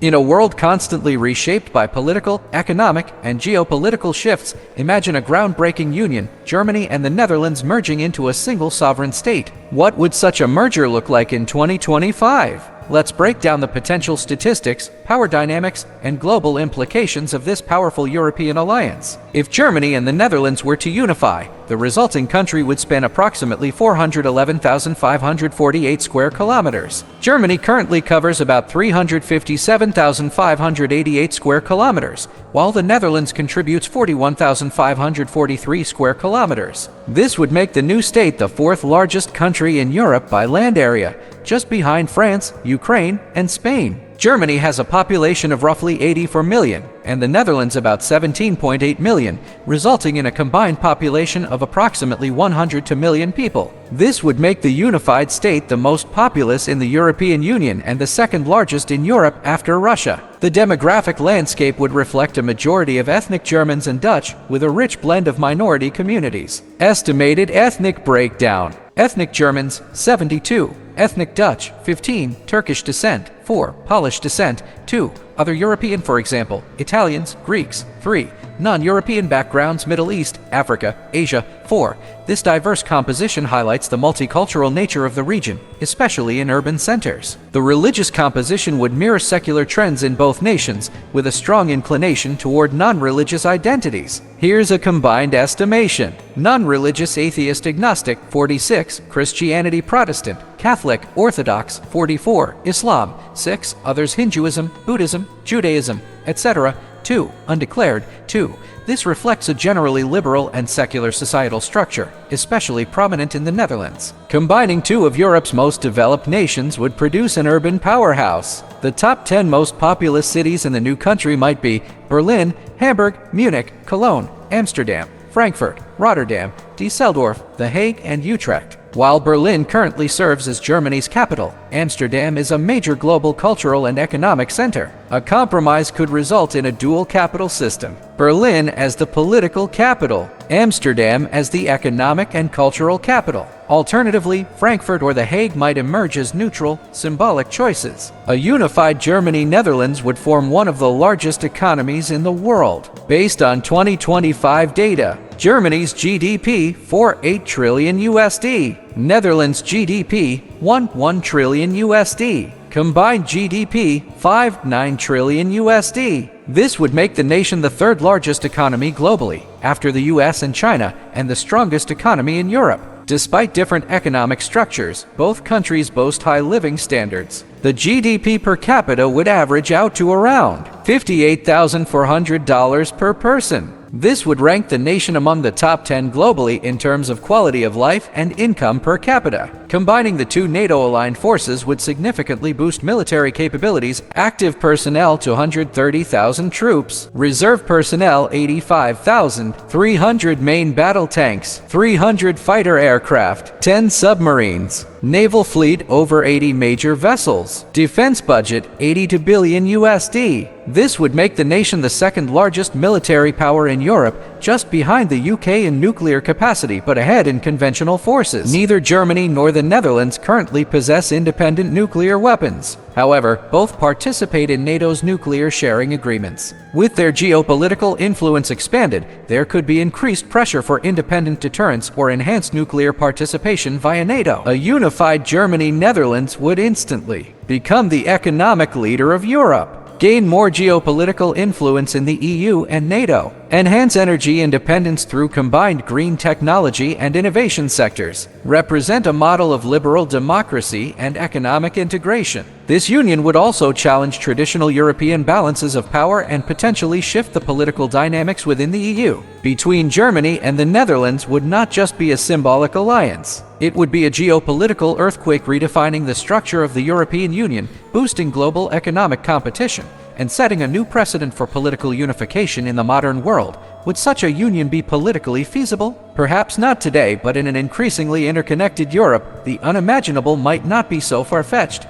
In a world constantly reshaped by political, economic, and geopolitical shifts, imagine a groundbreaking union, Germany and the Netherlands merging into a single sovereign state. What would such a merger look like in 2025? Let's break down the potential statistics, power dynamics, and global implications of this powerful European alliance. If Germany and the Netherlands were to unify, the resulting country would span approximately 411,548 square kilometers. Germany currently covers about 357,588 square kilometers, while the Netherlands contributes 41,543 square kilometers. This would make the new state the fourth largest country in Europe by land area, just behind France, Ukraine, and Spain. Germany has a population of roughly 84 million, and the Netherlands about 17.8 million, resulting in a combined population of approximately 102 million people. This would make the unified state the most populous in the European Union and the second largest in Europe after Russia. The demographic landscape would reflect a majority of ethnic Germans and Dutch, with a rich blend of minority communities. Estimated ethnic breakdown: ethnic Germans, 72. Ethnic Dutch, 15. Turkish descent, 4. Polish descent, 2. Other European, for example, Italians, Greeks, 3. Non-European backgrounds, Middle East, Africa, Asia, 4. This diverse composition highlights the multicultural nature of the region, especially in urban centers. The religious composition would mirror secular trends in both nations, with a strong inclination toward non-religious identities. Here's a combined estimation. Non-religious atheist agnostic, 46. Christianity Protestant, Catholic, Orthodox, 44. Islam, 6. Others Hinduism, Buddhism, Judaism, etc., 2. Undeclared, 2. This reflects a generally liberal and secular societal structure, especially prominent in the Netherlands. Combining two of Europe's most developed nations would produce an urban powerhouse. The top 10 most populous cities in the new country might be Berlin, Hamburg, Munich, Cologne, Amsterdam, Frankfurt, Rotterdam, Düsseldorf, The Hague, and Utrecht. While Berlin currently serves as Germany's capital, Amsterdam is a major global cultural and economic center. A compromise could result in a dual capital system: Berlin as the political capital, Amsterdam as the economic and cultural capital. Alternatively, Frankfurt or The Hague might emerge as neutral, symbolic choices. A unified Germany-Netherlands would form one of the largest economies in the world. Based on 2025 data, Germany's GDP, 4.8 trillion USD. Netherlands' GDP, 1 trillion USD. Combined GDP, 5.9 trillion USD. This would make the nation the third largest economy globally, after the US and China, and the strongest economy in Europe. Despite different economic structures, both countries boast high living standards. The GDP per capita would average out to around $58,400 per person. This would rank the nation among the top 10 globally in terms of quality of life and income per capita. Combining the two NATO-aligned forces would significantly boost military capabilities: active personnel to 130,000 troops, reserve personnel 85,000, 300 main battle tanks, 300 fighter aircraft, 10 submarines, naval fleet over 80 major vessels, defense budget 82 billion USD. This would make the nation the second largest military power in Europe, just behind the UK in nuclear capacity but ahead in conventional forces. Neither Germany nor the Netherlands currently possess independent nuclear weapons. However, both participate in NATO's nuclear sharing agreements. With their geopolitical influence expanded, there could be increased pressure for independent deterrence or enhanced nuclear participation via NATO. A unified Germany-Netherlands would instantly become the economic leader of Europe, gain more geopolitical influence in the EU and NATO, enhance energy independence through combined green technology and innovation sectors, represent a model of liberal democracy and economic integration. This union would also challenge traditional European balances of power and potentially shift the political dynamics within the EU. Between Germany and the Netherlands would not just be a symbolic alliance. It would be a geopolitical earthquake, redefining the structure of the European Union, boosting global economic competition, and setting a new precedent for political unification in the modern world. Would such a union be politically feasible? Perhaps not today, but in an increasingly interconnected Europe, the unimaginable might not be so far-fetched.